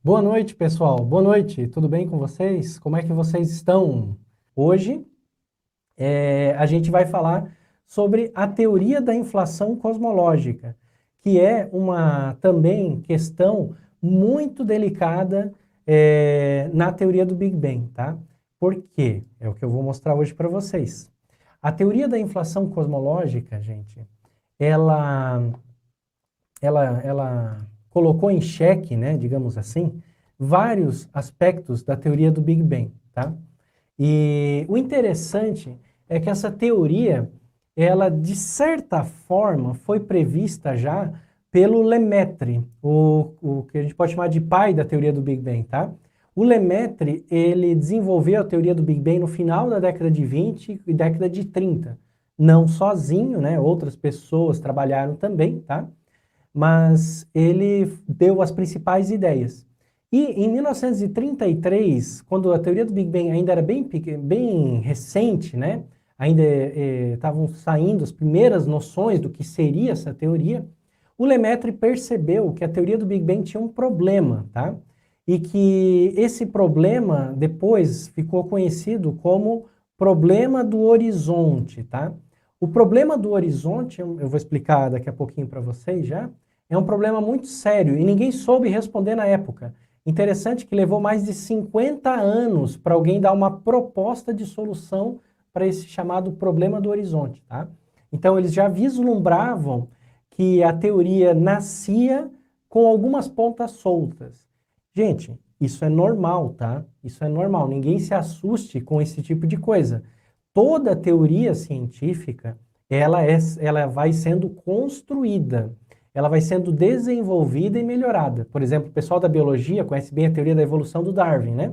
Boa noite, pessoal. Boa noite. Tudo bem com vocês? Como é que vocês estão? Hoje, a gente vai falar sobre a teoria da inflação cosmológica, que é uma também questão muito delicada na teoria do Big Bang, tá? Por quê? É o que eu vou mostrar hoje para vocês. A teoria da inflação cosmológica, gente, ela ela colocou em xeque, né, digamos assim, vários aspectos da teoria do Big Bang, tá? E o interessante é que essa teoria, ela de certa forma foi prevista já pelo Lemaitre, o que a gente pode chamar de pai da teoria do Big Bang, tá? O Lemaitre, ele desenvolveu a teoria do Big Bang no final da década de 20 e década de 30. Não sozinho, né? Outras pessoas trabalharam também, tá? Mas ele deu as principais ideias. E em 1933, quando a teoria do Big Bang ainda era bem recente, né? Ainda estavam saindo as primeiras noções do que seria essa teoria, o Lemaitre percebeu que a teoria do Big Bang tinha um problema, tá? E que esse problema depois ficou conhecido como problema do horizonte, tá? O problema do horizonte, eu vou explicar daqui a pouquinho para vocês já, é um problema muito sério e ninguém soube responder na época. Interessante que levou mais de 50 anos para alguém dar uma proposta de solução para esse chamado problema do horizonte, tá? Então eles já vislumbravam que a teoria nascia com algumas pontas soltas. Gente, isso é normal, tá? Isso é normal, ninguém se assuste com esse tipo de coisa. Toda teoria científica, ela vai sendo construída, ela vai sendo desenvolvida e melhorada. Por exemplo, o pessoal da biologia conhece bem a teoria da evolução do Darwin, né?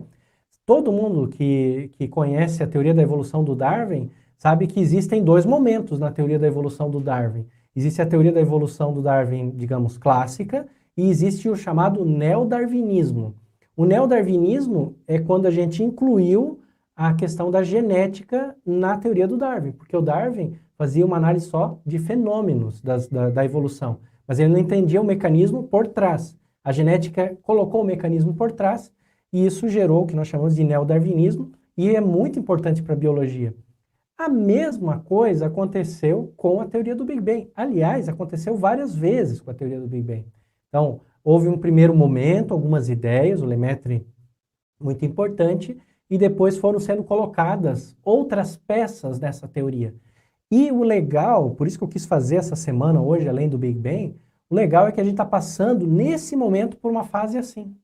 Todo mundo que conhece a teoria da evolução do Darwin sabe que existem dois momentos na teoria da evolução do Darwin. Existe a teoria da evolução do Darwin, digamos, clássica, e existe o chamado neodarwinismo. O neodarwinismo é quando a gente incluiu a questão da genética na teoria do Darwin, porque o Darwin fazia uma análise só de fenômenos da evolução, mas ele não entendia o mecanismo por trás. A genética colocou o mecanismo por trás e isso gerou o que nós chamamos de neodarwinismo e é muito importante para a biologia. A mesma coisa aconteceu com a teoria do Big Bang. Aliás, aconteceu várias vezes com a teoria do Big Bang. Então, houve um primeiro momento, algumas ideias, o Lemaitre muito importante, e depois foram sendo colocadas outras peças dessa teoria. E o legal, por isso que eu quis fazer essa semana hoje, além do Big Bang, o legal é que a gente está passando, nesse momento, por uma fase assim.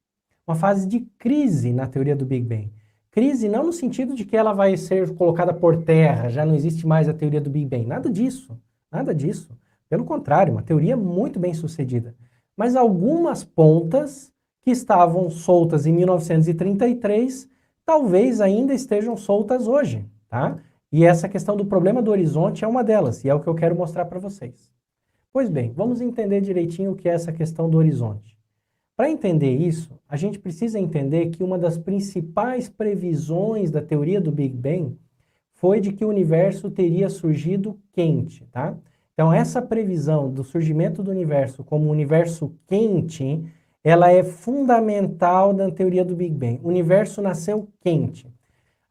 Uma fase de crise na teoria do Big Bang. Crise não no sentido de que ela vai ser colocada por terra, já não existe mais a teoria do Big Bang. Nada disso, nada disso. Pelo contrário, uma teoria muito bem sucedida. Mas algumas pontas que estavam soltas em 1933, talvez ainda estejam soltas hoje, tá? E essa questão do problema do horizonte é uma delas, e é o que eu quero mostrar para vocês. Pois bem, vamos entender direitinho o que é essa questão do horizonte. Para entender isso, a gente precisa entender que uma das principais previsões da teoria do Big Bang foi de que o universo teria surgido quente, tá? Então, essa previsão do surgimento do universo como um universo quente, ela é fundamental na teoria do Big Bang. O universo nasceu quente.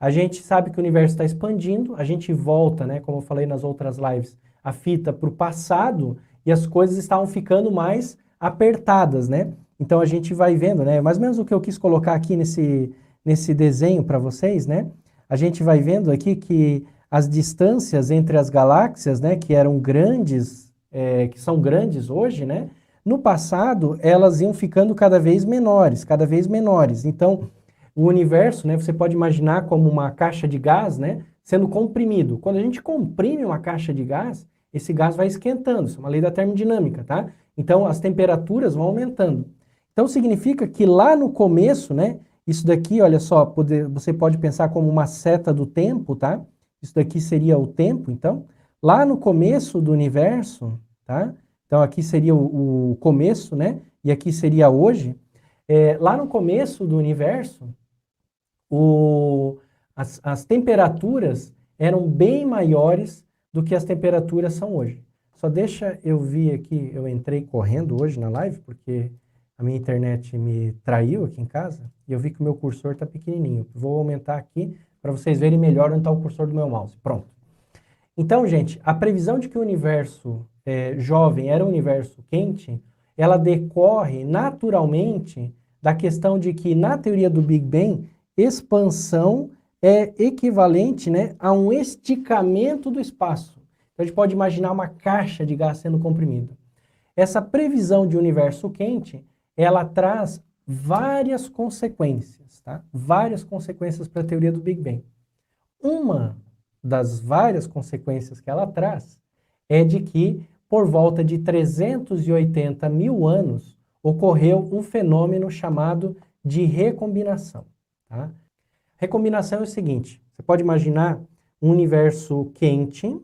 A gente sabe que o universo está expandindo, a gente volta, né, como eu falei nas outras lives, a fita para o passado e as coisas estavam ficando mais apertadas, né? Então a gente vai vendo, né? Mais ou menos o que eu quis colocar aqui nesse desenho para vocês, né? A gente vai vendo aqui que as distâncias entre as galáxias, né, que eram grandes, que são grandes hoje, né? No passado, elas iam ficando cada vez menores, cada vez menores. Então, o universo, né, você pode imaginar como uma caixa de gás, né, sendo comprimido. Quando a gente comprime uma caixa de gás, esse gás vai esquentando. Isso é uma lei da termodinâmica, tá? Então, as temperaturas vão aumentando. Então, significa que lá no começo, né, isso daqui, olha só, você pode pensar como uma seta do tempo, tá? Isso daqui seria o tempo, então. Lá no começo do universo, tá? Então, aqui seria o começo, né? E aqui seria hoje. Lá no começo do universo, as temperaturas eram bem maiores do que as temperaturas são hoje. Só deixa eu vir aqui, eu entrei correndo hoje na live, porque a minha internet me traiu aqui em casa e eu vi que o meu cursor está pequenininho. Vou aumentar aqui para vocês verem melhor onde está o cursor do meu mouse. Pronto. Então, gente, a previsão de que o universo jovem era um universo quente, ela decorre naturalmente da questão de que, na teoria do Big Bang, expansão é equivalente, né, a um esticamento do espaço. Então, a gente pode imaginar uma caixa de gás sendo comprimida. Essa previsão de universo quente, ela traz várias consequências, tá? Várias consequências para a teoria do Big Bang. Uma das várias consequências que ela traz é de que, por volta de 380 mil anos, ocorreu um fenômeno chamado de recombinação. Tá? Recombinação é o seguinte, você pode imaginar um universo quente,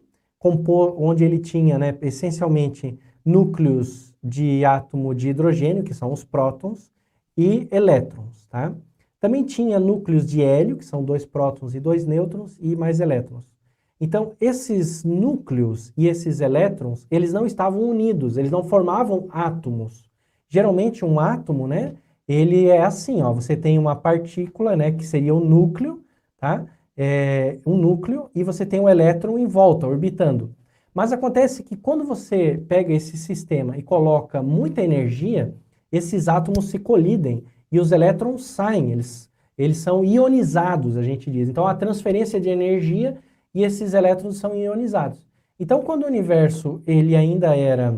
onde ele tinha, né, essencialmente núcleos de átomo de hidrogênio, que são os prótons, e elétrons. Tá? Também tinha núcleos de hélio, que são 2 prótons e 2 nêutrons, e mais elétrons. Então, esses núcleos e esses elétrons, eles não estavam unidos, eles não formavam átomos. Geralmente, um átomo, né, ele é assim, ó, você tem uma partícula, né, que seria o núcleo, tá? Um núcleo, e você tem um elétron em volta, orbitando. Mas acontece que quando você pega esse sistema e coloca muita energia, esses átomos se colidem e os elétrons saem, eles são ionizados, a gente diz. Então, a transferência de energia e esses elétrons são ionizados. Então, quando o universo ele ainda era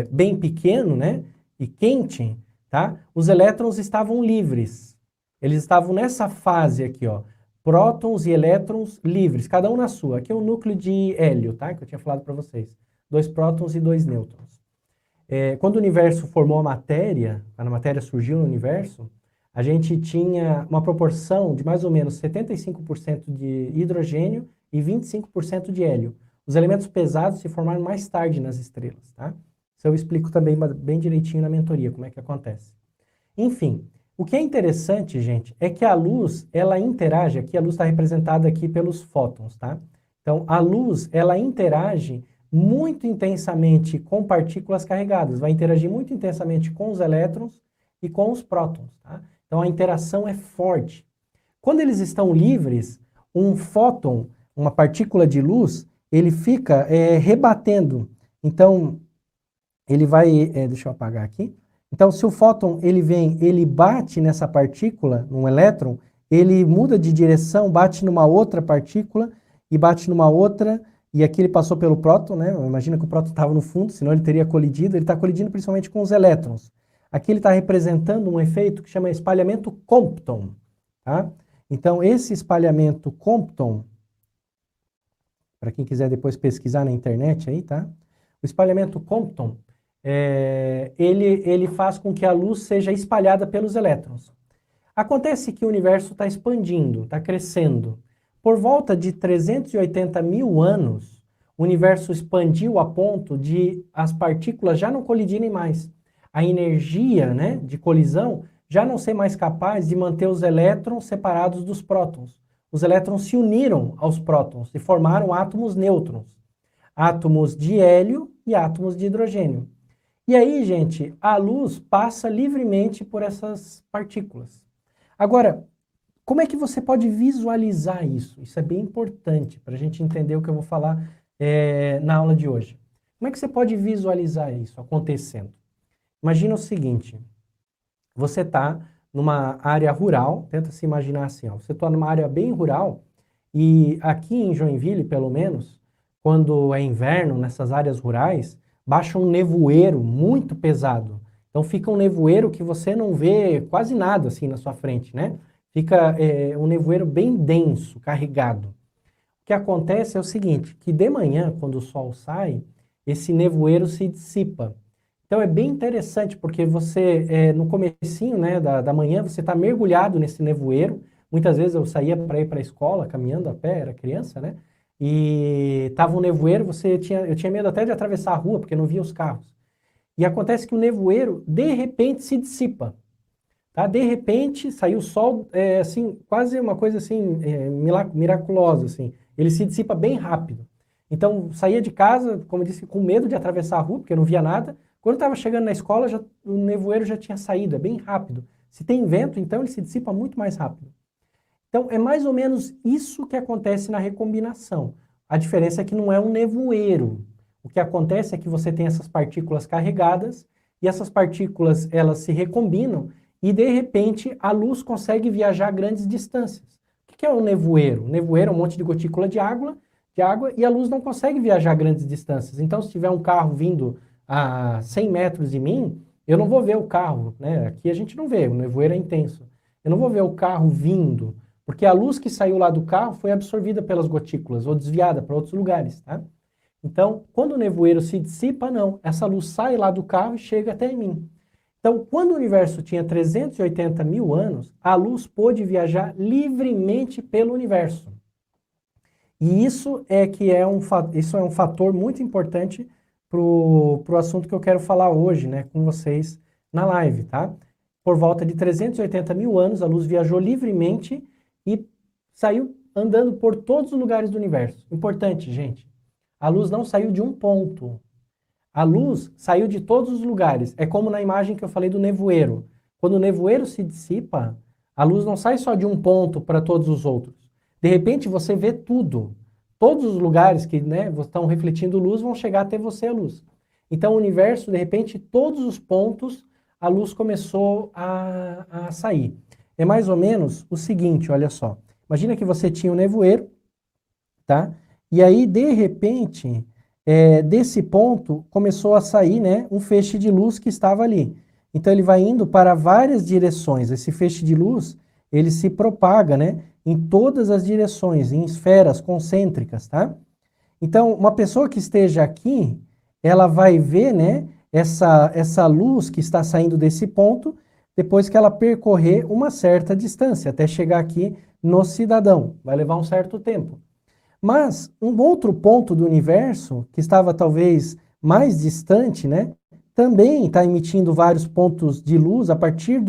bem pequeno, né, e quente, tá, os elétrons estavam livres. Eles estavam nessa fase aqui, ó, prótons e elétrons livres, cada um na sua. Aqui é o núcleo de hélio, tá, que eu tinha falado para vocês. 2 prótons e 2 nêutrons. Quando o universo formou a matéria surgiu no universo, a gente tinha uma proporção de mais ou menos 75% de hidrogênio e 25% de hélio. Os elementos pesados se formaram mais tarde nas estrelas, tá? Isso eu explico também bem direitinho na mentoria, como é que acontece. Enfim, o que é interessante, gente, é que a luz, ela interage, aqui a luz está representada aqui pelos fótons, tá? Então, a luz, ela interage muito intensamente com partículas carregadas, vai interagir muito intensamente com os elétrons e com os prótons, tá? Então, a interação é forte. Quando eles estão livres, um fóton, uma partícula de luz, ele fica rebatendo. Então, ele vai... deixa eu apagar aqui. Então, se o fóton ele vem, ele bate nessa partícula, num elétron, ele muda de direção, bate numa outra partícula e bate numa outra, e aqui ele passou pelo próton, né? Imagina que o próton estava no fundo, senão ele teria colidido. Ele está colidindo principalmente com os elétrons. Aqui ele está representando um efeito que chama espalhamento Compton. Tá? Então, esse espalhamento Compton, para quem quiser depois pesquisar na internet aí, tá? O espalhamento Compton, ele faz com que a luz seja espalhada pelos elétrons. Acontece que o universo está expandindo, está crescendo. Por volta de 380 mil anos, o universo expandiu a ponto de as partículas já não colidirem mais. A energia, né, de colisão já não ser mais capaz de manter os elétrons separados dos prótons. Os elétrons se uniram aos prótons e formaram átomos nêutrons, átomos de hélio e átomos de hidrogênio. E aí, gente, a luz passa livremente por essas partículas. Agora, como é que você pode visualizar isso? Isso é bem importante para a gente entender o que eu vou falar na aula de hoje. Como é que você pode visualizar isso acontecendo? Imagina o seguinte, você está numa área rural, tenta se imaginar assim, ó, você está numa área bem rural e aqui em Joinville, pelo menos, quando é inverno, nessas áreas rurais, baixa um nevoeiro muito pesado. Então fica um nevoeiro que você não vê quase nada assim na sua frente, né? Fica um nevoeiro bem denso, carregado. O que acontece é o seguinte, que de manhã, quando o sol sai, esse nevoeiro se dissipa. Então é bem interessante, porque você, no comecinho, né, da manhã, você está mergulhado nesse nevoeiro. Muitas vezes eu saía para ir para a escola, caminhando a pé, era criança, né? E estava um nevoeiro, eu tinha medo até de atravessar a rua, porque não via os carros. E acontece que o nevoeiro, de repente, se dissipa. Tá? De repente, saiu o sol, assim, quase uma coisa assim, miraculosa, assim. Ele se dissipa bem rápido. Então, saía de casa, como eu disse, com medo de atravessar a rua, porque eu não via nada. Quando estava chegando na escola, o nevoeiro já tinha saído, é bem rápido. Se tem vento, então ele se dissipa muito mais rápido. Então, é mais ou menos isso que acontece na recombinação. A diferença é que não é um nevoeiro. O que acontece é que você tem essas partículas carregadas e essas partículas, elas se recombinam e, de repente, a luz consegue viajar grandes distâncias. O que é um nevoeiro? O nevoeiro é um monte de gotícula de água e a luz não consegue viajar grandes distâncias. Então, se tiver um carro vindo a 100 metros de mim, eu não vou ver o carro, né? Aqui a gente não vê, o nevoeiro é intenso. Eu não vou ver o carro vindo, porque a luz que saiu lá do carro foi absorvida pelas gotículas ou desviada para outros lugares, tá? Então, quando o nevoeiro se dissipa, não. Essa luz sai lá do carro e chega até em mim. Então, quando o universo tinha 380 mil anos, a luz pôde viajar livremente pelo universo. E isso é um fator muito importante para o assunto que eu quero falar hoje, né, com vocês na live, tá? Por volta de 380 mil anos, a luz viajou livremente e saiu andando por todos os lugares do universo. Importante, gente. A luz não saiu de um ponto. A luz saiu de todos os lugares. É como na imagem que eu falei do nevoeiro. Quando o nevoeiro se dissipa, a luz não sai só de um ponto para todos os outros. De repente, você vê tudo. Todos os lugares que, né, estão refletindo luz vão chegar até você a luz. Então, o universo, de repente, todos os pontos, a luz começou a sair. É mais ou menos o seguinte, olha só. Imagina que você tinha um nevoeiro, tá? E aí, de repente, desse ponto, começou a sair, né, um feixe de luz que estava ali. Então, ele vai indo para várias direções. Esse feixe de luz, ele se propaga, né, em todas as direções, em esferas concêntricas, tá? Então, uma pessoa que esteja aqui, ela vai ver, né, essa luz que está saindo desse ponto, depois que ela percorrer uma certa distância, até chegar aqui no cidadão. Vai levar um certo tempo. Mas um outro ponto do universo, que estava talvez mais distante, né, também está emitindo vários pontos de luz a partir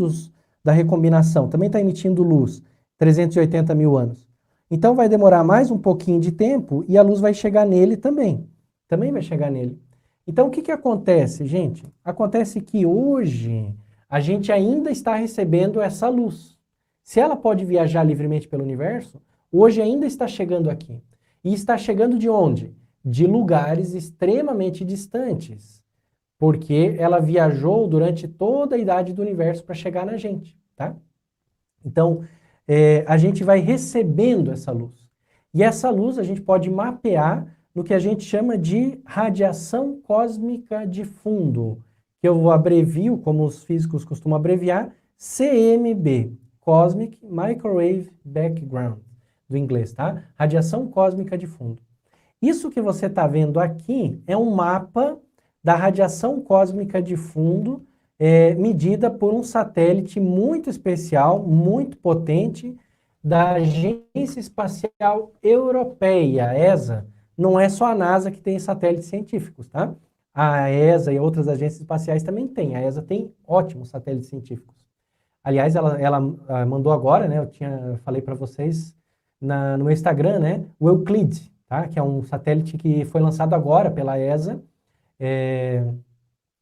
da recombinação. Também está emitindo luz, 380 mil anos. Então vai demorar mais um pouquinho de tempo e a luz vai chegar nele também. Também vai chegar nele. Então o que acontece, gente? Acontece que hoje a gente ainda está recebendo essa luz. Se ela pode viajar livremente pelo universo, hoje ainda está chegando aqui. E está chegando de onde? De lugares extremamente distantes. Porque ela viajou durante toda a idade do universo para chegar na gente, tá? Então, a gente vai recebendo essa luz. E essa luz a gente pode mapear no que a gente chama de radiação cósmica de fundo, que eu abrevio, como os físicos costumam abreviar, CMB, Cosmic Microwave Background, do inglês, tá? Radiação cósmica de fundo. Isso que você está vendo aqui é um mapa da radiação cósmica de fundo, medida por um satélite muito especial, muito potente, da Agência Espacial Europeia, a ESA. Não é só a NASA que tem satélites científicos, tá? A ESA e outras agências espaciais também têm. A ESA tem ótimos satélites científicos. Aliás, ela mandou agora, né? Eu falei para vocês no meu Instagram, né? O Euclid, tá? Que é um satélite que foi lançado agora pela ESA.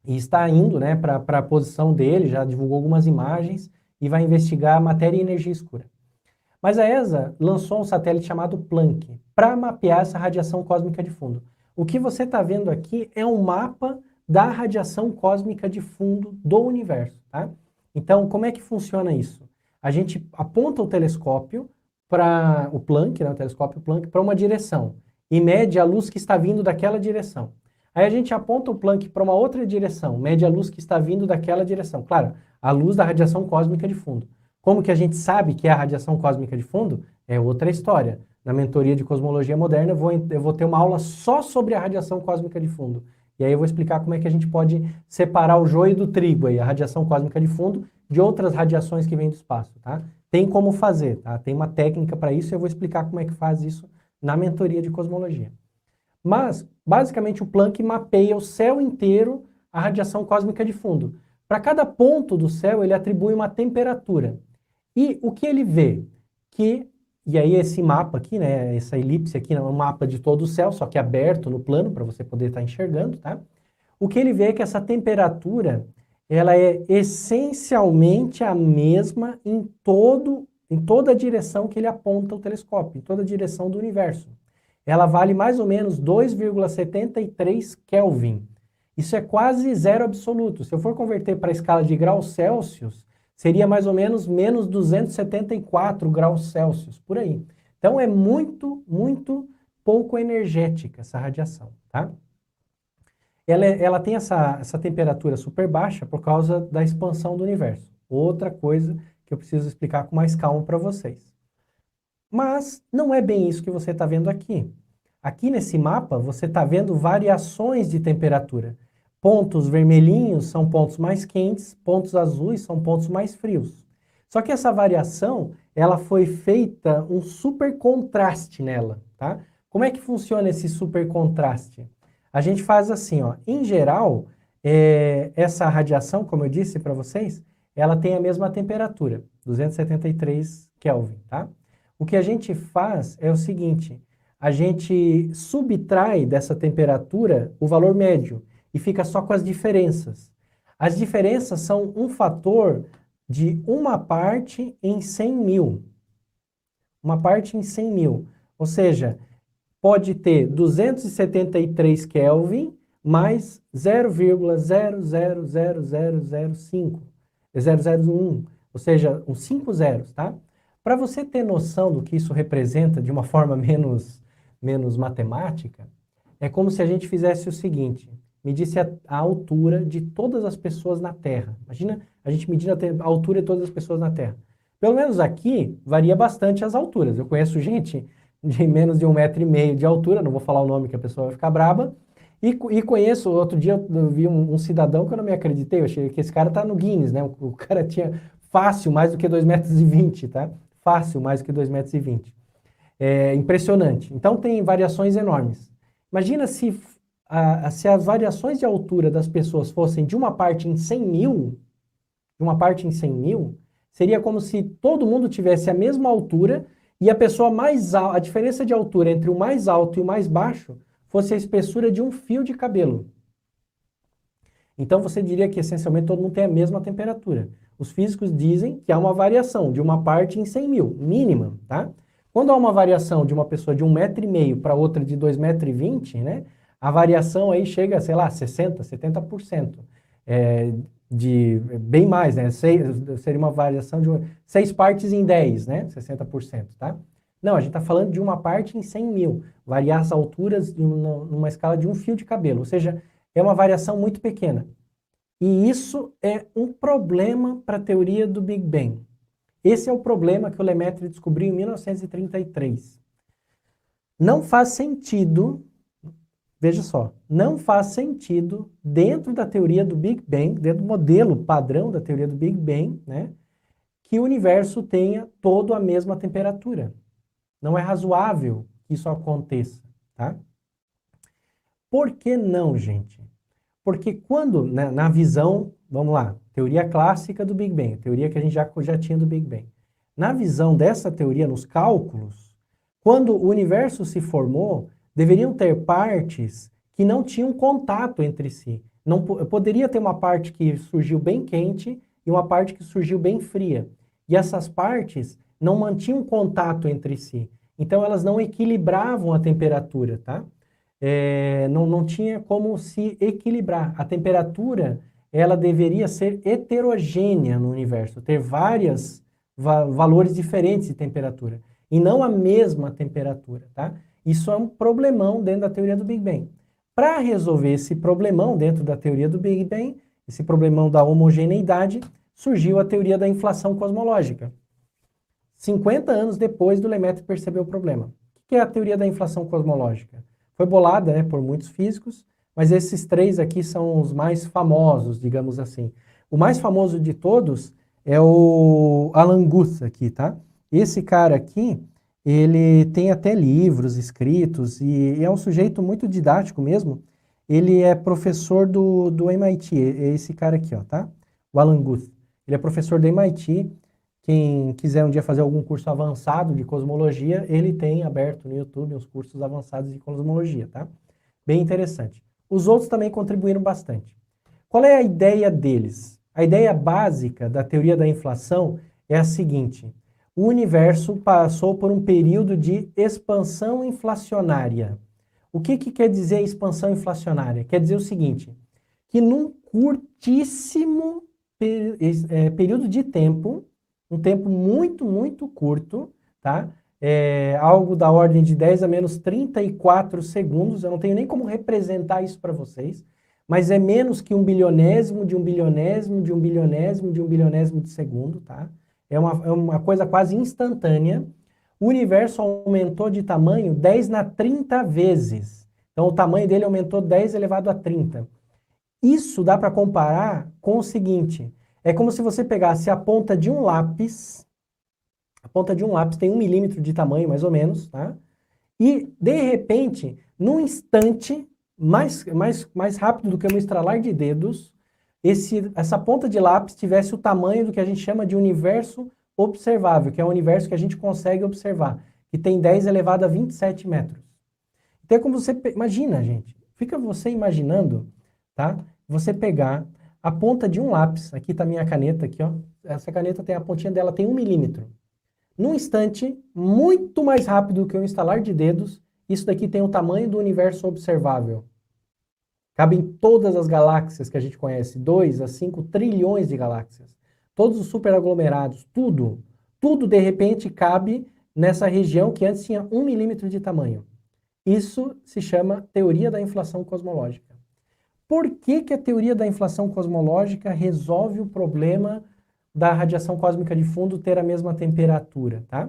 E está indo, né, para a posição dele, já divulgou algumas imagens e vai investigar matéria e energia escura. Mas a ESA lançou um satélite chamado Planck para mapear essa radiação cósmica de fundo. O que você está vendo aqui é um mapa da radiação cósmica de fundo do universo, tá? Então, como é que funciona isso? A gente aponta o telescópio para o Planck, né, o telescópio Planck, para uma direção e mede a luz que está vindo daquela direção. Aí a gente aponta o Planck para uma outra direção, mede a luz que está vindo daquela direção. Claro, a luz da radiação cósmica de fundo. Como que a gente sabe que é a radiação cósmica de fundo? É outra história. Na mentoria de cosmologia moderna eu vou ter uma aula só sobre a radiação cósmica de fundo. E aí eu vou explicar como é que a gente pode separar o joio do trigo, aí, a radiação cósmica de fundo, de outras radiações que vêm do espaço, tá? Tem como fazer, tá? Tem uma técnica para isso e eu vou explicar como é que faz isso na mentoria de cosmologia. Mas, basicamente, o Planck mapeia o céu inteiro a radiação cósmica de fundo. Para cada ponto do céu, ele atribui uma temperatura. E o que ele vê? E aí esse mapa aqui, né, essa elipse aqui, é um mapa de todo o céu, só que aberto no plano, para você poder estar enxergando, tá? o que ele vê é que essa temperatura, ela é essencialmente a mesma em toda a direção que ele aponta o telescópio, em toda a direção do universo. Ela vale mais ou menos 2,73 Kelvin. Isso é quase zero absoluto. Se eu for converter para a escala de graus Celsius, seria mais ou menos menos 274 graus Celsius, por aí. Então é muito, muito pouco energética essa radiação, tá? Ela tem essa temperatura super baixa por causa da expansão do universo. Outra coisa que eu preciso explicar com mais calma para vocês. Mas não é bem isso que você está vendo aqui. Aqui nesse mapa, você está vendo variações de temperatura. Pontos vermelhinhos são pontos mais quentes, pontos azuis são pontos mais frios. Só que essa variação, ela foi feita um super contraste nela, tá? Como é que funciona esse super contraste? A gente faz assim, ó. Em geral, essa radiação, como eu disse para vocês, ela tem a mesma temperatura, 273 Kelvin, tá? O que a gente faz é o seguinte, a gente subtrai dessa temperatura o valor médio e fica só com as diferenças. As diferenças são um fator de uma parte em 100 mil. Uma parte em 100 mil. Ou seja, pode ter 273 Kelvin mais 0,000005, 001, ou seja, uns 5 zeros, tá? Para você ter noção do que isso representa de uma forma menos matemática, é como se a gente fizesse o seguinte, medisse a altura de todas as pessoas na Terra. Imagina a gente medindo a altura de todas as pessoas na Terra. Pelo menos aqui, varia bastante as alturas. Eu conheço gente de menos de 1,5 metro de altura, não vou falar o nome que a pessoa vai ficar braba, e conheço, outro dia eu vi um cidadão que eu não me acreditei, eu achei que esse cara tá no Guinness, né? O cara tinha fácil mais do que 2,20 m, tá? Fácil mais do que 2,20 m. É impressionante. Então tem variações enormes. Imagina se as variações de altura das pessoas fossem de uma parte em 100 mil, seria como se todo mundo tivesse a mesma altura e a pessoa mais alta, a diferença de altura entre o mais alto e o mais baixo fosse a espessura de um fio de cabelo. Então você diria que essencialmente todo mundo tem a mesma temperatura. Os físicos dizem que há uma variação de uma parte em 100 mil, mínima, tá? Quando há uma variação de uma pessoa de 1,5 m para outra de 2,20 m, né? A variação aí chega, sei lá, 60%, 70%. Bem mais, né? Seria uma variação de 6 partes em 10, né? 60%, tá? Não, a gente está falando de uma parte em 100 mil. Variar as alturas numa escala de um fio de cabelo. Ou seja, é uma variação muito pequena. E isso é um problema para a teoria do Big Bang. Esse é o problema que o Lemaitre descobriu em 1933. Não faz sentido, veja só, não faz sentido dentro da teoria do Big Bang, dentro do modelo padrão da teoria do Big Bang, né, que o universo tenha toda a mesma temperatura. Não é razoável que isso aconteça, tá? Por que não, gente? Porque quando, né, na visão, vamos lá, teoria clássica do Big Bang, teoria que a gente já tinha do Big Bang. Na visão dessa teoria, nos cálculos, quando o universo se formou, deveriam ter partes que não tinham contato entre si. Poderia ter uma parte que surgiu bem quente e uma parte que surgiu bem fria. E essas partes não mantinham contato entre si. Então, elas não equilibravam a temperatura, tá? Não tinha como se equilibrar. A temperatura, ela deveria ser heterogênea no universo, ter vários valores diferentes de temperatura, e não a mesma temperatura, tá? Isso é um problemão dentro da teoria do Big Bang. Para resolver esse problemão dentro da teoria do Big Bang, esse problemão da homogeneidade, surgiu a teoria da inflação cosmológica. 50 anos depois do Lemaitre perceber o problema. O que é a teoria da inflação cosmológica? Foi bolada, né, por muitos físicos, mas esses três aqui são os mais famosos, digamos assim. O mais famoso de todos é o Alan Guth aqui, tá? Esse cara aqui, ele tem até livros escritos e é um sujeito muito didático mesmo. Ele é professor do MIT, é esse cara aqui, ó, tá? O Alan Guth. Ele é professor do MIT. Quem quiser um dia fazer algum curso avançado de cosmologia, ele tem aberto no YouTube uns cursos avançados de cosmologia, tá? Bem interessante. os outros também contribuíram bastante. Qual é a ideia deles? A ideia básica da teoria da inflação é a seguinte: o universo passou por um período de expansão inflacionária. O que quer dizer expansão inflacionária? Quer dizer o seguinte, que num curtíssimo período de tempo, um tempo muito, muito curto, tá? Algo da ordem de 10 a menos 34 segundos, eu não tenho nem como representar isso para vocês, mas é menos que um bilionésimo de um bilionésimo de um bilionésimo de um bilionésimo de segundo, tá? É uma coisa quase instantânea. O universo aumentou de tamanho 10 na 30 vezes. Então, o tamanho dele aumentou 10 elevado a 30. Isso dá para comparar com o seguinte, é como se você pegasse a ponta de um lápis tem 1 milímetro de tamanho, mais ou menos, tá? E, de repente, num instante, mais rápido do que um estralar de dedos, essa ponta de lápis tivesse o tamanho do que a gente chama de universo observável, que é o universo que a gente consegue observar, que tem 10 elevado a 27 metros. Então é como você... Imagina, gente. Fica você imaginando, tá? Você pegar a ponta de um lápis, aqui está a minha caneta, aqui, ó. Essa caneta tem a pontinha dela, tem 1 milímetro. Num instante, muito mais rápido do que um estalar de dedos, isso daqui tem o tamanho do universo observável. Cabe em todas as galáxias que a gente conhece, 2 a 5 trilhões de galáxias. Todos os superaglomerados, tudo de repente cabe nessa região que antes tinha 1 milímetro de tamanho. Isso se chama teoria da inflação cosmológica. Por que a teoria da inflação cosmológica resolve o problema da radiação cósmica de fundo ter a mesma temperatura, tá?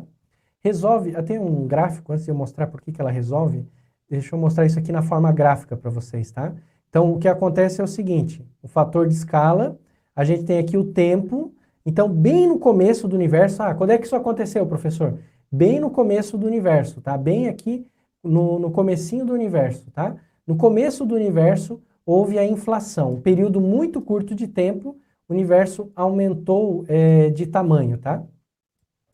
Resolve, tem um gráfico, antes de eu mostrar por que ela resolve, deixa eu mostrar isso aqui na forma gráfica para vocês, tá? Então, o que acontece é o seguinte, o fator de escala, a gente tem aqui o tempo, então, bem no começo do universo, quando é que isso aconteceu, professor? Bem no começo do universo, tá? Bem aqui no comecinho do universo, tá? No começo do universo, houve a inflação, um período muito curto de tempo, o universo aumentou de tamanho, tá?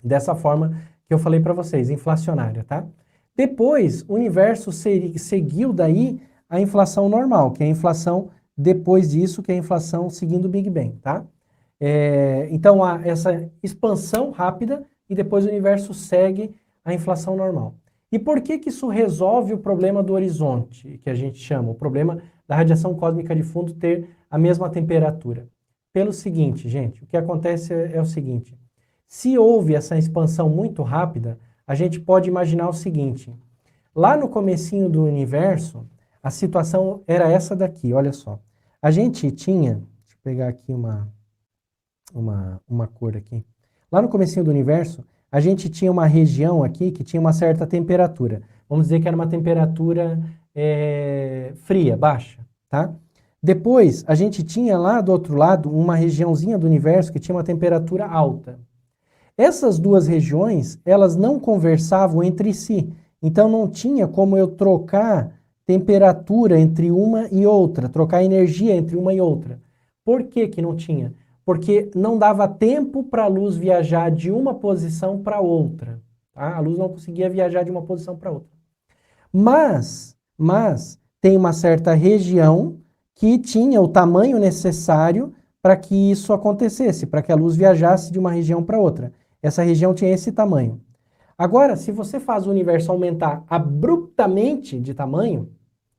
Dessa forma que eu falei para vocês, inflacionária, tá? Depois, o universo seguiu daí a inflação normal, que é a inflação depois disso, que é a inflação seguindo o Big Bang, tá? Então, há essa expansão rápida e depois o universo segue a inflação normal. E por que isso resolve o problema do horizonte, que a gente chama, o problema da radiação cósmica de fundo ter a mesma temperatura? Pelo seguinte, gente, o que acontece é o seguinte, se houve essa expansão muito rápida, a gente pode imaginar o seguinte, lá no comecinho do universo, a situação era essa daqui, olha só. A gente tinha, deixa eu pegar aqui uma cor aqui. Lá no comecinho do universo, a gente tinha uma região aqui que tinha uma certa temperatura. Vamos dizer que era uma temperatura fria, baixa, tá? Depois, a gente tinha lá do outro lado uma regiãozinha do universo que tinha uma temperatura alta. Essas duas regiões, elas não conversavam entre si. Então, não tinha como eu trocar temperatura entre uma e outra, trocar energia entre uma e outra. Por que que não tinha? Porque não dava tempo para a luz viajar de uma posição para outra. Tá? A luz não conseguia viajar de uma posição para outra. Mas tem uma certa região que tinha o tamanho necessário para que isso acontecesse, para que a luz viajasse de uma região para outra. Essa região tinha esse tamanho. Agora, se você faz o universo aumentar abruptamente de tamanho,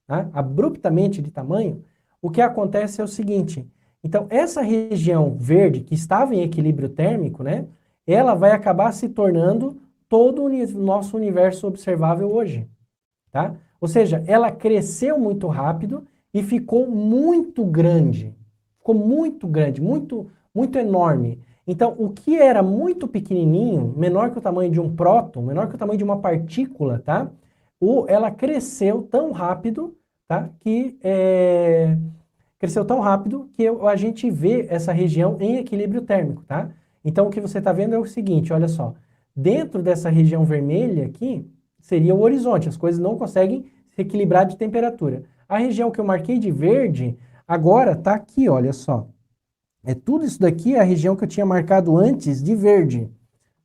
tá? Abruptamente de tamanho, o que acontece é o seguinte, então essa região verde que estava em equilíbrio térmico, né, ela vai acabar se tornando todo o nosso universo observável hoje, tá? Ou seja, ela cresceu muito rápido e ficou muito grande, muito enorme. Então, o que era muito pequenininho, menor que o tamanho de um próton, menor que o tamanho de uma partícula, tá? Ela cresceu tão rápido, tá? Cresceu tão rápido que a gente vê essa região em equilíbrio térmico, tá? Então, o que você está vendo é o seguinte, olha só. Dentro dessa região vermelha aqui, seria o horizonte. As coisas não conseguem se equilibrar de temperatura. A região que eu marquei de verde, agora está aqui, olha só. Tudo isso daqui é a região que eu tinha marcado antes de verde,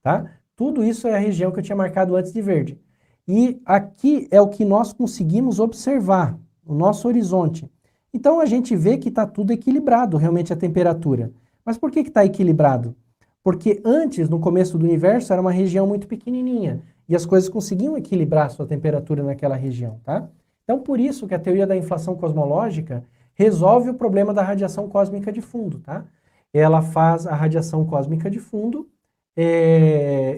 tá? Tudo isso é a região que eu tinha marcado antes de verde. E aqui é o que nós conseguimos observar, o nosso horizonte. Então a gente vê que está tudo equilibrado, realmente, a temperatura. Mas por que está equilibrado? Porque antes, no começo do universo, era uma região muito pequenininha e as coisas conseguiam equilibrar a sua temperatura naquela região, tá? Então por isso que a teoria da inflação cosmológica resolve o problema da radiação cósmica de fundo, tá? Ela faz a radiação cósmica de fundo,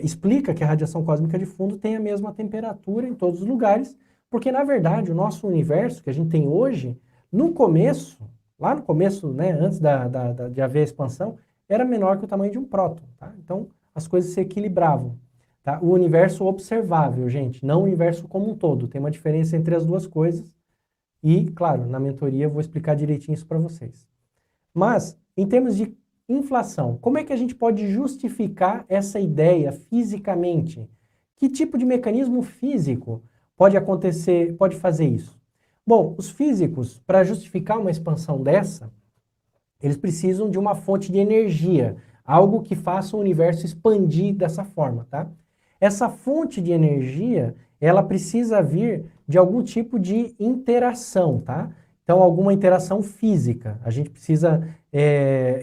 explica que a radiação cósmica de fundo tem a mesma temperatura em todos os lugares, porque na verdade o nosso universo que a gente tem hoje, no começo, lá no começo, né, antes de haver a expansão, era menor que o tamanho de um próton, tá? Então as coisas se equilibravam, tá? O universo observável, gente, não o universo como um todo. Tem uma diferença entre as duas coisas e, claro, na mentoria eu vou explicar direitinho isso para vocês. Mas, em termos de inflação, como é que a gente pode justificar essa ideia fisicamente? Que tipo de mecanismo físico pode acontecer, pode fazer isso? Bom, os físicos, para justificar uma expansão dessa, eles precisam de uma fonte de energia, algo que faça o universo expandir dessa forma, tá? Essa fonte de energia, ela precisa vir de algum tipo de interação, tá? Então, alguma interação física. A gente precisa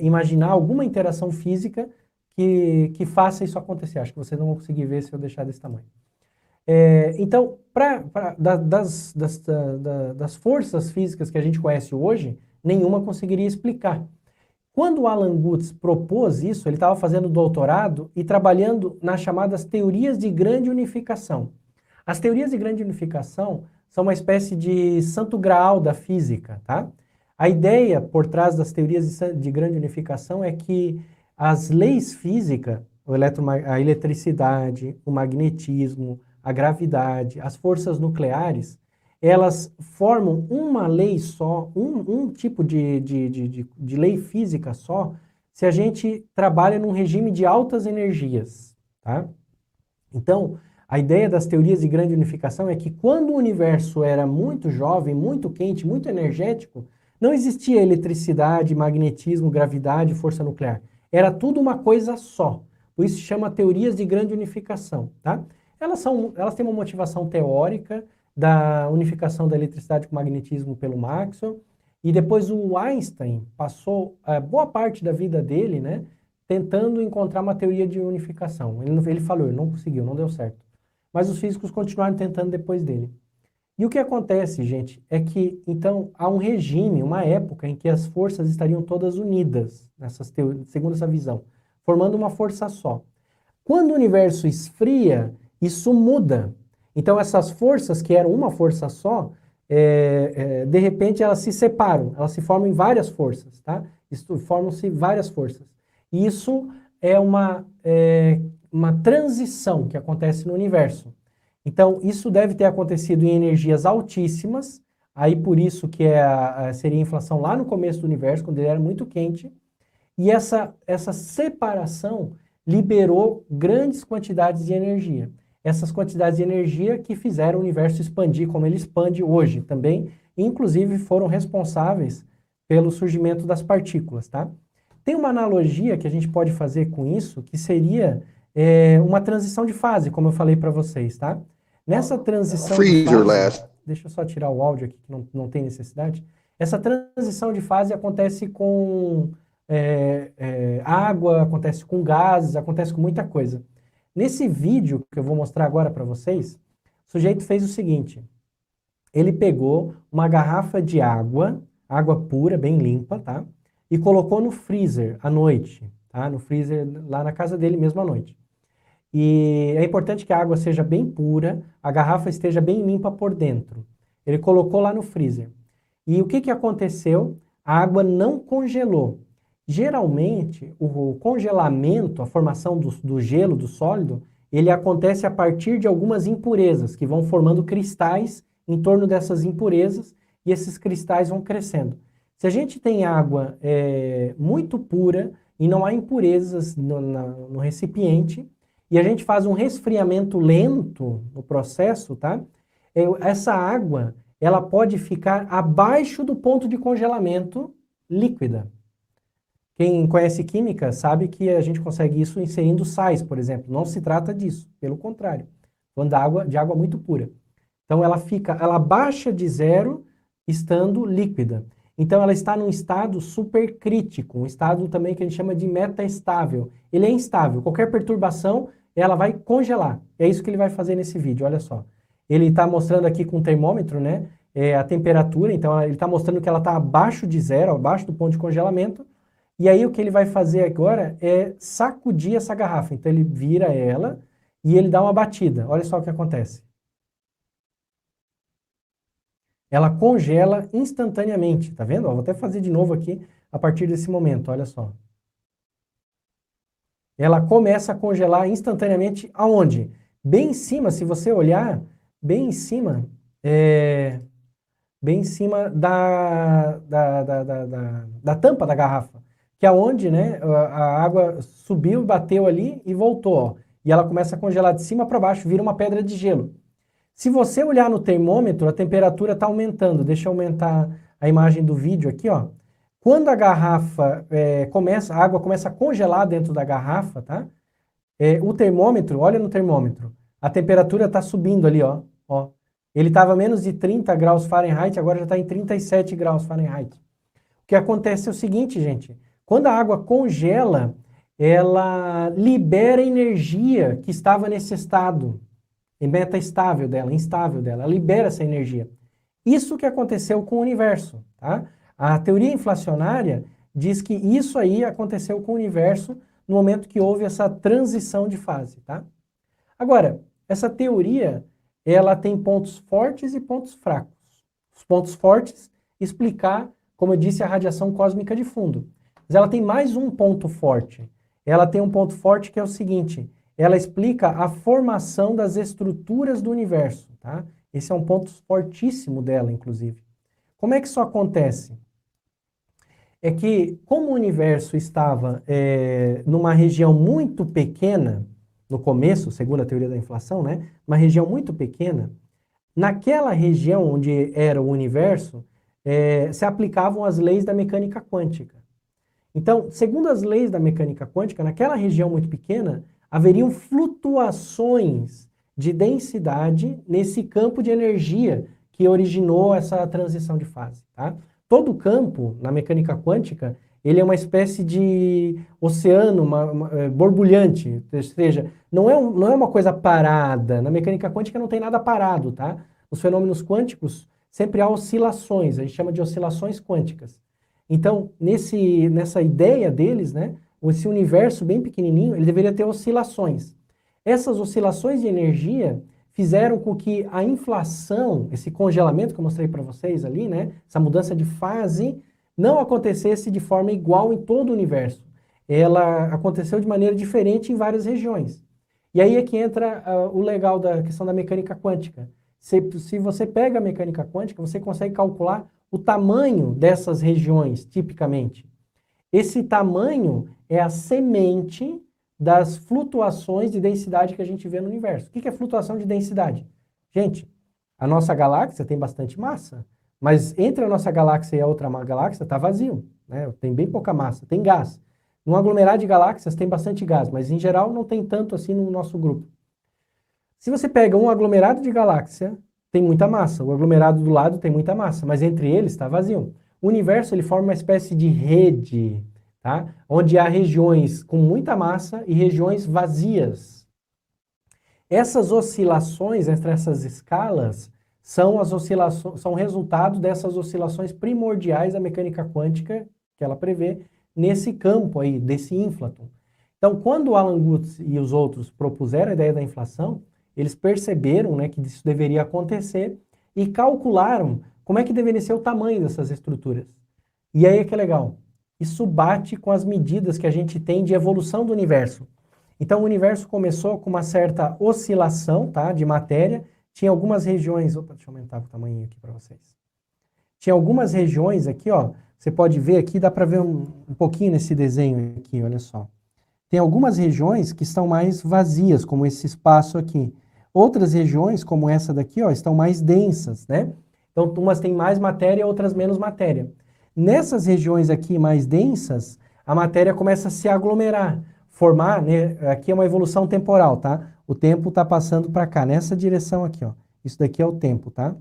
imaginar alguma interação física que faça isso acontecer. Acho que vocês não vão conseguir ver se eu deixar desse tamanho. Então, das forças físicas que a gente conhece hoje, nenhuma conseguiria explicar. Quando o Alan Guth propôs isso, ele estava fazendo doutorado e trabalhando nas chamadas teorias de grande unificação. As teorias de grande unificação são uma espécie de santo graal da física, tá? A ideia por trás das teorias de grande unificação é que as leis físicas, a eletricidade, o magnetismo, a gravidade, as forças nucleares, elas formam uma lei só, um tipo de lei física só, se a gente trabalha num regime de altas energias, tá? Então, a ideia das teorias de grande unificação é que quando o universo era muito jovem, muito quente, muito energético, não existia eletricidade, magnetismo, gravidade, força nuclear. Era tudo uma coisa só. Por isso se chama teorias de grande unificação, tá? Elas têm uma motivação teórica da unificação da eletricidade com magnetismo pelo Maxwell, e depois o Einstein passou boa parte da vida dele, né, tentando encontrar uma teoria de unificação. Ele falou, ele não conseguiu, não deu certo. Mas os físicos continuaram tentando depois dele. E o que acontece, gente, é que, então, há um regime, uma época em que as forças estariam todas unidas, segundo essa visão, formando uma força só. Quando o universo esfria, isso muda. Então, essas forças, que eram uma força só, de repente elas se separam, elas se formam em várias forças, tá? Formam-se várias forças. E isso é uma transição que acontece no universo. Então, isso deve ter acontecido em energias altíssimas, aí por isso que seria a inflação lá no começo do universo, quando ele era muito quente, e essa separação liberou grandes quantidades de energia. Essas quantidades de energia que fizeram o universo expandir como ele expande hoje também, inclusive foram responsáveis pelo surgimento das partículas, tá? Tem uma analogia que a gente pode fazer com isso, que seria uma transição de fase, como eu falei para vocês, tá? Nessa transição de fase... Deixa eu só tirar o áudio aqui, que não tem necessidade. Essa transição de fase acontece com água, acontece com gases, acontece com muita coisa. Nesse vídeo que eu vou mostrar agora para vocês, o sujeito fez o seguinte. Ele pegou uma garrafa de água pura, bem limpa, tá? E colocou no freezer à noite, tá? No freezer lá na casa dele mesmo à noite. E é importante que a água seja bem pura, a garrafa esteja bem limpa por dentro. Ele colocou lá no freezer. E o que aconteceu? A água não congelou. Geralmente, o congelamento, a formação do gelo, do sólido, ele acontece a partir de algumas impurezas, que vão formando cristais em torno dessas impurezas, e esses cristais vão crescendo. Se a gente tem água muito pura e não há impurezas no recipiente, e a gente faz um resfriamento lento no processo, tá? Essa água, ela pode ficar abaixo do ponto de congelamento líquida. Quem conhece química sabe que a gente consegue isso inserindo sais, por exemplo. Não se trata disso, pelo contrário. Falando de água muito pura. Então ela baixa de zero estando líquida. Então, ela está num estado supercrítico, um estado também que a gente chama de metaestável. Ele é instável. Qualquer perturbação, ela vai congelar. É isso que ele vai fazer nesse vídeo, olha só. Ele está mostrando aqui com o termômetro, né, a temperatura. Então, ele está mostrando que ela está abaixo de zero, abaixo do ponto de congelamento. E aí, o que ele vai fazer agora é sacudir essa garrafa. Então, ele vira ela e ele dá uma batida. Olha só o que acontece. Ela congela instantaneamente, tá vendo? Ó, vou até fazer de novo aqui a partir desse momento, olha só. Ela começa a congelar instantaneamente aonde? Bem em cima, se você olhar, bem em cima, bem em cima da tampa da garrafa, que é onde, né, a água subiu, bateu ali e voltou, ó. E ela começa a congelar de cima para baixo, vira uma pedra de gelo. Se você olhar no termômetro, a temperatura está aumentando. Deixa eu aumentar a imagem do vídeo aqui, ó. Quando a garrafa a água começa a congelar dentro da garrafa, tá? O termômetro, olha no termômetro, a temperatura está subindo ali, ó. Ele estava menos de 30 graus Fahrenheit, agora já está em 37 graus Fahrenheit. O que acontece é o seguinte, gente. Quando a água congela, ela libera energia que estava nesse estado metaestável dela, instável dela, ela libera essa energia. Isso que aconteceu com o universo, tá? A teoria inflacionária diz que isso aí aconteceu com o universo no momento que houve essa transição de fase, tá? Agora, essa teoria, ela tem pontos fortes e pontos fracos. Os pontos fortes, explicar, como eu disse, a radiação cósmica de fundo. Mas ela tem mais um ponto forte. Ela tem um ponto forte que é o seguinte: ela explica a formação das estruturas do universo, tá? Esse é um ponto fortíssimo dela, inclusive. Como é que isso acontece? É que, como o universo estava numa região muito pequena, no começo, segundo a teoria da inflação, né? Uma região muito pequena, naquela região onde era o universo, se aplicavam as leis da mecânica quântica. Então, segundo as leis da mecânica quântica, naquela região muito pequena, haveriam flutuações de densidade nesse campo de energia que originou essa transição de fase, tá? Todo campo, na mecânica quântica, ele é uma espécie de oceano borbulhante, ou seja, não é uma coisa parada. Na mecânica quântica não tem nada parado, tá? Nos fenômenos quânticos sempre há oscilações, a gente chama de oscilações quânticas. Então, nessa ideia deles, né, esse universo bem pequenininho, ele deveria ter oscilações. Essas oscilações de energia fizeram com que a inflação, esse congelamento que eu mostrei para vocês ali, né, essa mudança de fase, não acontecesse de forma igual em todo o universo. Ela aconteceu de maneira diferente em várias regiões. E aí é que entra o legal da questão da mecânica quântica. Se você pega a mecânica quântica, você consegue calcular o tamanho dessas regiões, tipicamente. Esse tamanho é a semente das flutuações de densidade que a gente vê no universo. O que é flutuação de densidade? Gente, a nossa galáxia tem bastante massa, mas entre a nossa galáxia e a outra galáxia está vazio, né? Tem bem pouca massa, tem gás. Num aglomerado de galáxias tem bastante gás, mas em geral não tem tanto assim no nosso grupo. Se você pega um aglomerado de galáxia, tem muita massa. O aglomerado do lado tem muita massa, mas entre eles está vazio. O universo ele forma uma espécie de rede, tá? Onde há regiões com muita massa e regiões vazias. Essas oscilações entre essas escalas são resultado dessas oscilações primordiais da mecânica quântica que ela prevê nesse campo aí, desse ínflaton. Então, quando o Alan Guth e os outros propuseram a ideia da inflação, eles perceberam, né, que isso deveria acontecer e calcularam como é que deveria ser o tamanho dessas estruturas. E aí é que é legal. Isso bate com as medidas que a gente tem de evolução do universo. Então, o universo começou com uma certa oscilação, tá, de matéria. Tinha algumas regiões... Opa, deixa eu aumentar o tamanho aqui para vocês. Tinha algumas regiões aqui, ó. Você pode ver aqui, dá para ver um pouquinho nesse desenho aqui, olha só. Tem algumas regiões que estão mais vazias, como esse espaço aqui. Outras regiões, como essa daqui, ó, estão mais densas, né? Então, umas têm mais matéria, outras menos matéria. Nessas regiões aqui mais densas, a matéria começa a se aglomerar, formar, né? Aqui é uma evolução temporal, tá? O tempo está passando para cá, nessa direção aqui, ó. Isso daqui é o tempo, tá?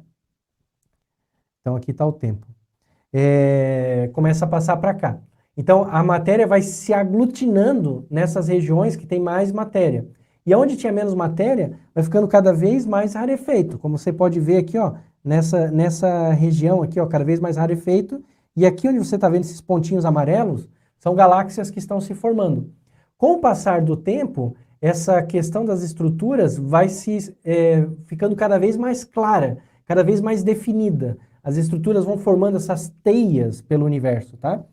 Então, aqui está o tempo. começa a passar para cá. Então, a matéria vai se aglutinando nessas regiões que tem mais matéria. E onde tinha menos matéria, vai ficando cada vez mais rarefeito. Como você pode ver aqui, ó, nessa região aqui, ó, cada vez mais rarefeito. E aqui onde você está vendo esses pontinhos amarelos, são galáxias que estão se formando. Com o passar do tempo, essa questão das estruturas vai ficando cada vez mais clara, cada vez mais definida. As estruturas vão formando essas teias pelo universo, tá?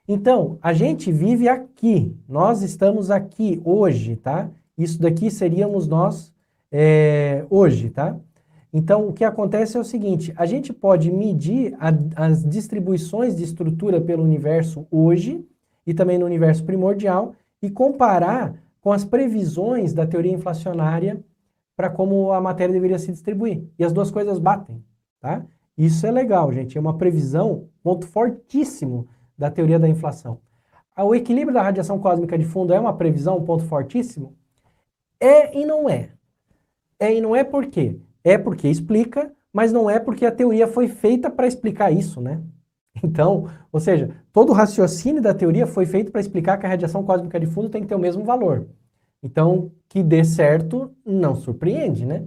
Então, a gente vive aqui, nós estamos aqui hoje, tá? Isso daqui seríamos nós hoje, tá? Então, o que acontece é o seguinte, a gente pode medir as distribuições de estrutura pelo universo hoje e também no universo primordial e comparar com as previsões da teoria inflacionária para como a matéria deveria se distribuir. E as duas coisas batem, tá? Isso é legal, gente, é uma previsão, ponto fortíssimo da teoria da inflação. O equilíbrio da radiação cósmica de fundo é uma previsão, um ponto fortíssimo? É e não é. É e não é por quê? É porque explica, mas não é porque a teoria foi feita para explicar isso, né? Então, ou seja, todo o raciocínio da teoria foi feito para explicar que a radiação cósmica de fundo tem que ter o mesmo valor. Então, que dê certo não surpreende, né?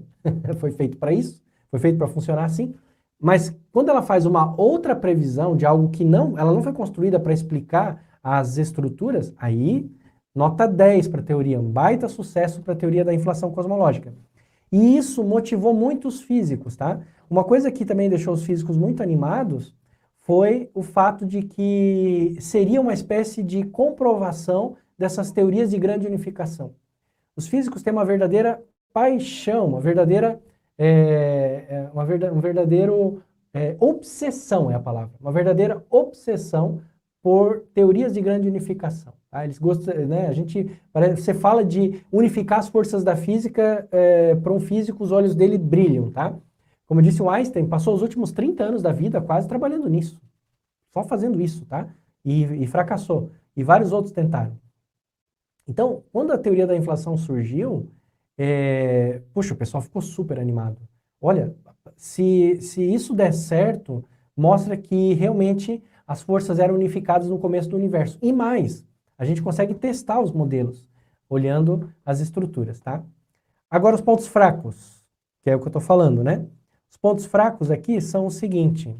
Foi feito para isso, foi feito para funcionar assim. Mas quando ela faz uma outra previsão de algo que ela não foi construída para explicar as estruturas, aí nota 10 para a teoria, um baita sucesso para a teoria da inflação cosmológica. E isso motivou muitos físicos, tá? Uma coisa que também deixou os físicos muito animados foi o fato de que seria uma espécie de comprovação dessas teorias de grande unificação. Os físicos têm uma verdadeira paixão, uma verdadeira obsessão é a palavra, uma verdadeira obsessão por teorias de grande unificação. Tá? Eles gostam, né? Você fala de unificar as forças da física, para um físico os olhos dele brilham, tá? Como disse o Einstein, passou os últimos 30 anos da vida quase trabalhando nisso, só fazendo isso, tá? E fracassou. E vários outros tentaram. Então, quando a teoria da inflação surgiu, puxa, o pessoal ficou super animado. Olha, se isso der certo, mostra que realmente as forças eram unificadas no começo do universo. E mais, a gente consegue testar os modelos, olhando as estruturas, tá? Agora os pontos fracos, que é o que eu estou falando, né? Os pontos fracos aqui são o seguinte.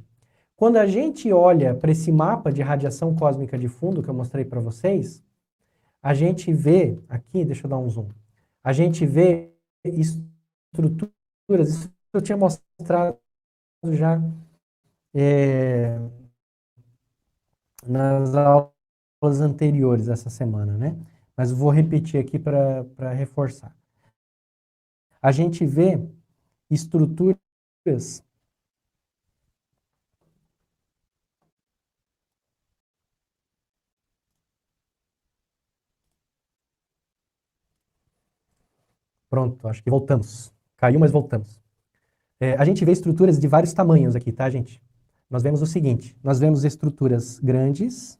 Quando a gente olha para esse mapa de radiação cósmica de fundo que eu mostrei para vocês, a gente vê, aqui, deixa eu dar um zoom, a gente vê estruturas, isso eu tinha mostrado já nas aulas anteriores essa semana, né? Mas vou repetir aqui para reforçar. A gente vê estruturas pronto, acho que voltamos. Caiu, mas voltamos. A gente vê estruturas de vários tamanhos aqui, tá, gente? Nós vemos o seguinte, nós vemos estruturas grandes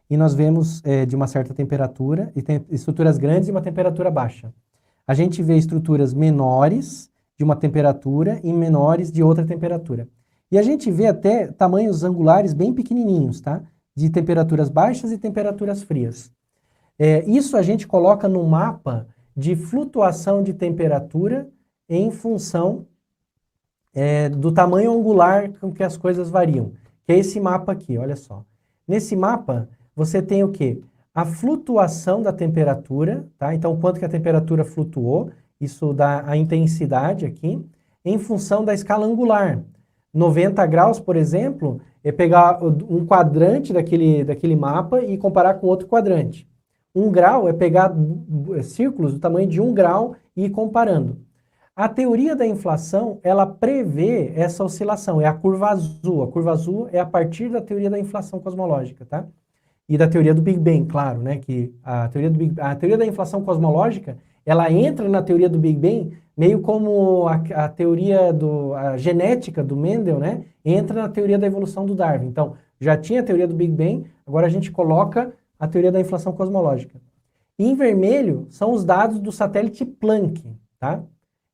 e nós vemos de uma certa temperatura, e tem estruturas grandes e uma temperatura baixa. A gente vê estruturas menores de uma temperatura e menores de outra temperatura. E a gente vê até tamanhos angulares bem pequenininhos, tá? De temperaturas baixas e temperaturas frias. Isso a gente coloca no mapa de flutuação de temperatura em função do tamanho angular com que as coisas variam. Que é esse mapa aqui, olha só. Nesse mapa, você tem o quê? A flutuação da temperatura, tá? Então, quanto que a temperatura flutuou, isso dá a intensidade aqui, em função da escala angular. 90 graus, por exemplo, é pegar um quadrante daquele mapa e comparar com outro quadrante. 1 grau é pegar círculos do tamanho de 1 grau e ir comparando. A teoria da inflação, ela prevê essa oscilação, é a curva azul. A curva azul é a partir da teoria da inflação cosmológica, tá? E da teoria do Big Bang, claro, né? Que a teoria da inflação cosmológica, ela entra na teoria do Big Bang meio como a teoria a genética do Mendel, né? Entra na teoria da evolução do Darwin. Então, já tinha a teoria do Big Bang, agora a gente coloca a teoria da inflação cosmológica. E em vermelho são os dados do satélite Planck, tá?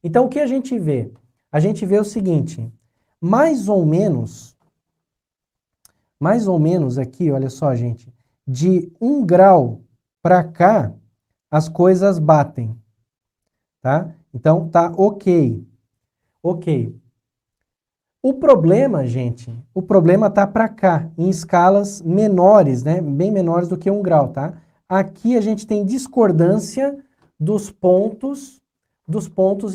Então, o que a gente vê? A gente vê o seguinte, mais ou menos, mais ou menos aqui, olha só, gente, de 1 grau para cá, as coisas batem, tá? Então, tá ok. Ok. O problema, gente, o problema tá para cá, em escalas menores, né? Bem menores do que 1 grau, tá? Aqui a gente tem discordância dos pontos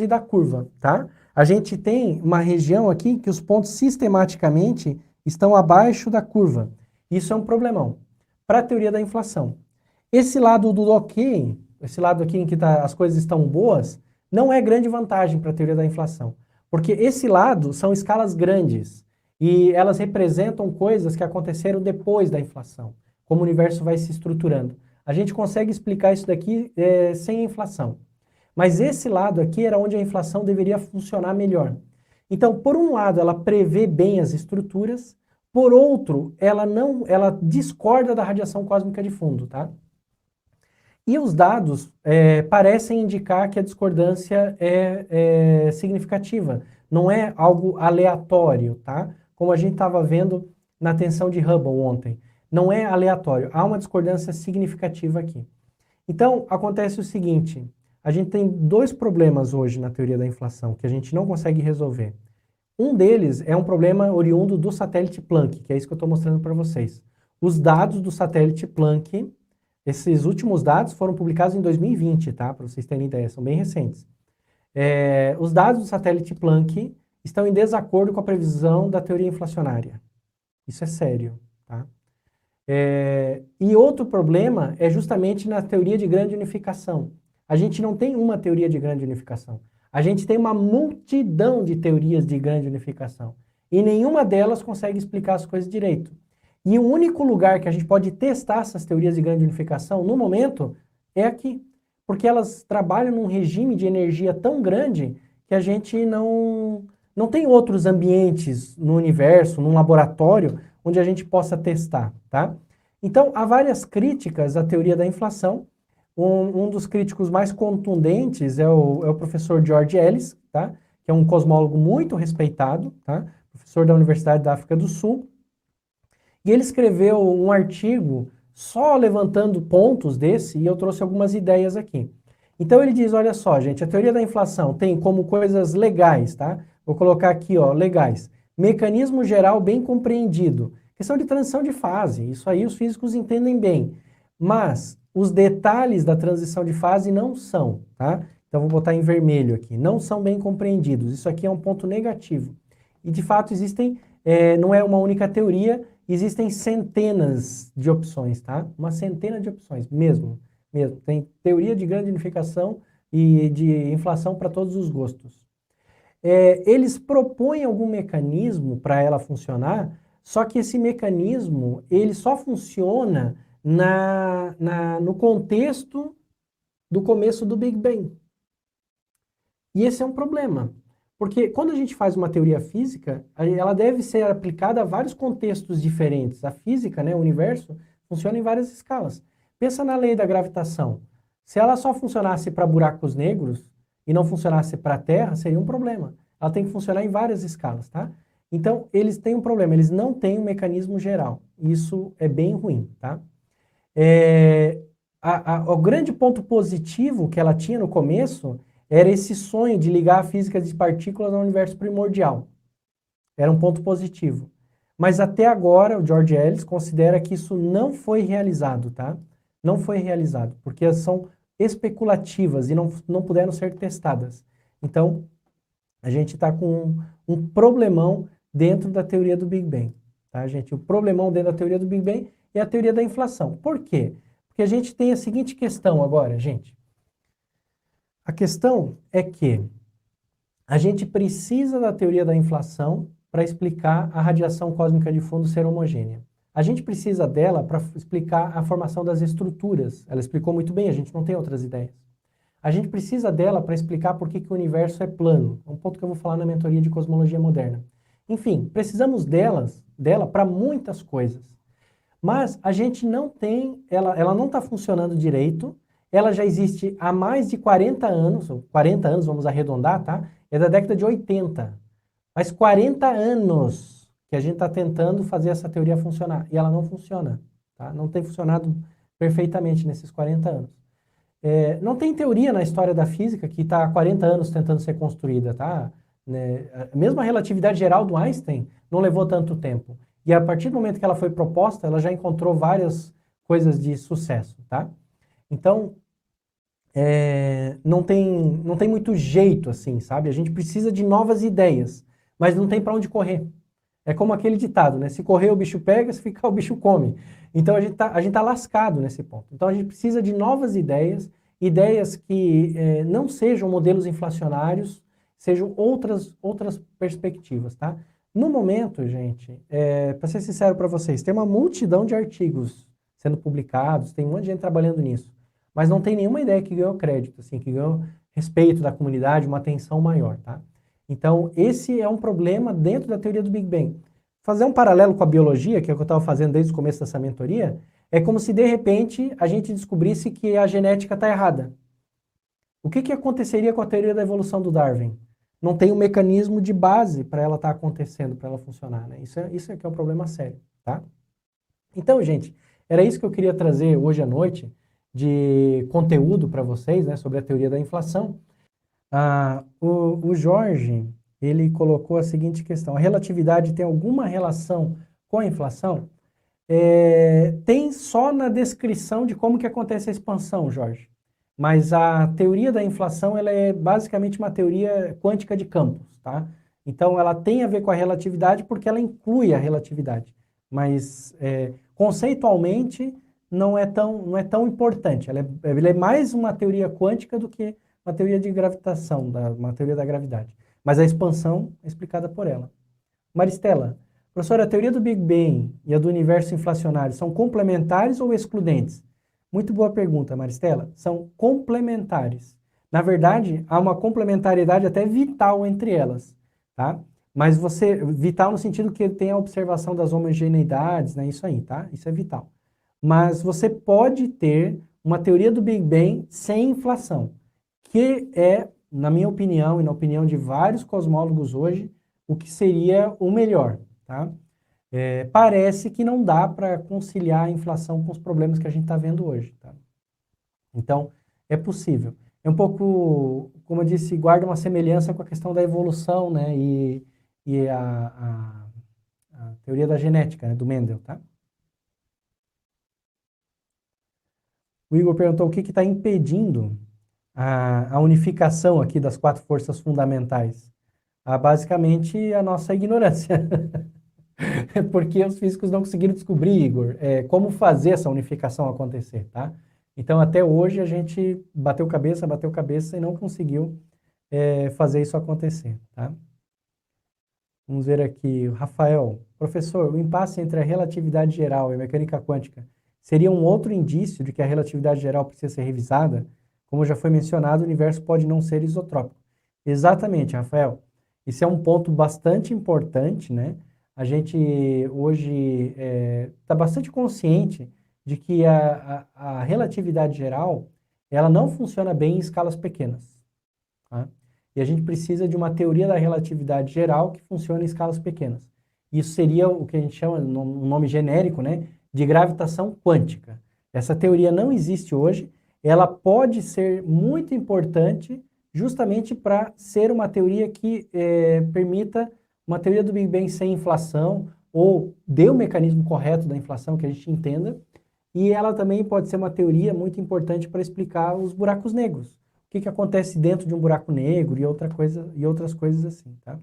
e da curva, tá? A gente tem uma região aqui que os pontos sistematicamente estão abaixo da curva. Isso é um problemão para a teoria da inflação. Esse lado do ok, esse lado aqui em que as coisas estão boas, não é grande vantagem para a teoria da inflação. Porque esse lado são escalas grandes e elas representam coisas que aconteceram depois da inflação, como o universo vai se estruturando. A gente consegue explicar isso daqui sem a inflação. Mas esse lado aqui era onde a inflação deveria funcionar melhor. Então, por um lado, ela prevê bem as estruturas, por outro, ela discorda da radiação cósmica de fundo, tá? E os dados parecem indicar que a discordância é significativa, não é algo aleatório, tá? Como a gente estava vendo na tensão de Hubble ontem. Não é aleatório, há uma discordância significativa aqui. Então, acontece o seguinte, a gente tem 2 problemas hoje na teoria da inflação que a gente não consegue resolver. Um deles é um problema oriundo do satélite Planck, que é isso que eu estou mostrando para vocês. Os dados do satélite Planck, esses últimos dados foram publicados em 2020, tá? Para vocês terem ideia, são bem recentes. Os dados do satélite Planck estão em desacordo com a previsão da teoria inflacionária. Isso é sério, tá? E outro problema é justamente na teoria de grande unificação. A gente não tem uma teoria de grande unificação. A gente tem uma multidão de teorias de grande unificação. E nenhuma delas consegue explicar as coisas direito. E o único lugar que a gente pode testar essas teorias de grande unificação, no momento, é aqui. Porque elas trabalham num regime de energia tão grande que a gente não tem outros ambientes no universo, num laboratório, onde a gente possa testar, tá? Então, há várias críticas à teoria da inflação. Um dos críticos mais contundentes é o professor George Ellis, tá? Que é um cosmólogo muito respeitado, tá? Professor da Universidade da África do Sul. E ele escreveu um artigo só levantando pontos desse, e eu trouxe algumas ideias aqui. Então ele diz, olha só, gente, a teoria da inflação tem como coisas legais, tá? Vou colocar aqui, ó, legais. Mecanismo geral bem compreendido. Questão de transição de fase, isso aí os físicos entendem bem. Mas os detalhes da transição de fase não são, tá? Então vou botar em vermelho aqui. Não são bem compreendidos. Isso aqui é um ponto negativo. E de fato existem, não é uma única teoria, existem centenas de opções, tá? Uma centena de opções, mesmo. Tem teoria de grande unificação e de inflação para todos os gostos. Eles propõem algum mecanismo para ela funcionar, só que esse mecanismo, ele só funciona no contexto do começo do Big Bang. E esse é um problema. Porque quando a gente faz uma teoria física, ela deve ser aplicada a vários contextos diferentes. A física, né, o universo, funciona em várias escalas. Pensa na lei da gravitação. Se ela só funcionasse para buracos negros e não funcionasse para a Terra, seria um problema. Ela tem que funcionar em várias escalas, tá? Então, eles têm um problema, eles não têm um mecanismo geral. Isso é bem ruim, tá? O grande ponto positivo que ela tinha no começo era esse sonho de ligar a física de partículas ao universo primordial. Era um ponto positivo. Mas até agora, o George Ellis considera que isso não foi realizado, tá? Não foi realizado, porque elas são especulativas e não puderam ser testadas. Então, a gente está com um problemão dentro da teoria do Big Bang, tá, gente? O problemão dentro da teoria do Big Bang é a teoria da inflação. Por quê? Porque a gente tem a seguinte questão agora, gente. A questão é que a gente precisa da teoria da inflação para explicar a radiação cósmica de fundo ser homogênea. A gente precisa dela para explicar a formação das estruturas. Ela explicou muito bem, a gente não tem outras ideias. A gente precisa dela para explicar por que o universo é plano. É um ponto que eu vou falar na mentoria de cosmologia moderna. Enfim, precisamos dela para muitas coisas. Mas a gente não tem, ela não está funcionando direito, ela já existe há mais de 40 anos, 40 anos, vamos arredondar, tá? É da década de 80. Faz 40 anos que a gente está tentando fazer essa teoria funcionar. E ela não funciona, tá? Não tem funcionado perfeitamente nesses 40 anos. Não tem teoria na história da física que está há 40 anos tentando ser construída, tá? Né? Mesmo a relatividade geral do Einstein não levou tanto tempo. E a partir do momento que ela foi proposta, ela já encontrou várias coisas de sucesso, tá? Então, não tem muito jeito, assim, sabe? A gente precisa de novas ideias, mas não tem para onde correr. É como aquele ditado, né? Se correr o bicho pega, se ficar o bicho come. Então a gente tá lascado nesse ponto. Então a gente precisa de novas ideias, ideias que não sejam modelos inflacionários, sejam outras perspectivas, tá? No momento, gente, para ser sincero para vocês, tem uma multidão de artigos sendo publicados, tem um monte de gente trabalhando nisso, mas não tem nenhuma ideia que ganhou crédito, assim, que ganhou respeito da comunidade, uma atenção maior, tá? Então, esse é um problema dentro da teoria do Big Bang. Fazer um paralelo com a biologia, que é o que eu estava fazendo desde o começo dessa mentoria, é como se, de repente, a gente descobrisse que a genética está errada. O que aconteceria com a teoria da evolução do Darwin? Não tem um mecanismo de base para ela estar acontecendo, para ela funcionar, né? Isso é que é um problema sério, tá? Então, gente, era isso que eu queria trazer hoje à noite de conteúdo para vocês, né, sobre a teoria da inflação. O Jorge, ele colocou a seguinte questão: a relatividade tem alguma relação com a inflação? Tem só na descrição de como que acontece a expansão, Jorge. Mas a teoria da inflação, ela é basicamente uma teoria quântica de campos, tá? Então, ela tem a ver com a relatividade porque ela inclui a relatividade. Mas, conceitualmente, não é tão importante. Ela é mais uma teoria quântica do que uma teoria de gravitação, uma teoria da gravidade. Mas a expansão é explicada por ela. Maristela, professora, a teoria do Big Bang e a do universo inflacionário são complementares ou excludentes? Muito boa pergunta, Maristela. São complementares. Na verdade, há uma complementariedade até vital entre elas, tá? Mas vital no sentido que tem a observação das homogeneidades, né? Isso aí, tá? Isso é vital. Mas você pode ter uma teoria do Big Bang sem inflação, que é, na minha opinião e na opinião de vários cosmólogos hoje, o que seria o melhor, tá? Parece que não dá para conciliar a inflação com os problemas que a gente está vendo hoje, tá? Então, é possível. É um pouco, como eu disse, guarda uma semelhança com a questão da evolução, né? E a teoria da genética, né? Do Mendel, tá? O Igor perguntou o que está impedindo a unificação aqui das 4 forças fundamentais. Basicamente, a nossa ignorância. Porque os físicos não conseguiram descobrir, Igor, como fazer essa unificação acontecer, tá? Então, até hoje, a gente bateu cabeça e não conseguiu fazer isso acontecer, tá? Vamos ver aqui, o Rafael. Professor, o impasse entre a relatividade geral e a mecânica quântica seria um outro indício de que a relatividade geral precisa ser revisada? Como já foi mencionado, o universo pode não ser isotrópico. Exatamente, Rafael. Isso é um ponto bastante importante, né? A gente hoje está bastante consciente de que a relatividade geral, ela não funciona bem em escalas pequenas, tá? E a gente precisa de uma teoria da relatividade geral que funcione em escalas pequenas. Isso seria o que a gente chama, um nome genérico, né, de gravitação quântica. Essa teoria não existe hoje, ela pode ser muito importante justamente para ser uma teoria que permita uma teoria do Big Bang sem inflação, ou dê o mecanismo correto da inflação, que a gente entenda, e ela também pode ser uma teoria muito importante para explicar os buracos negros. O que acontece dentro de um buraco negro e outras coisas assim, tá?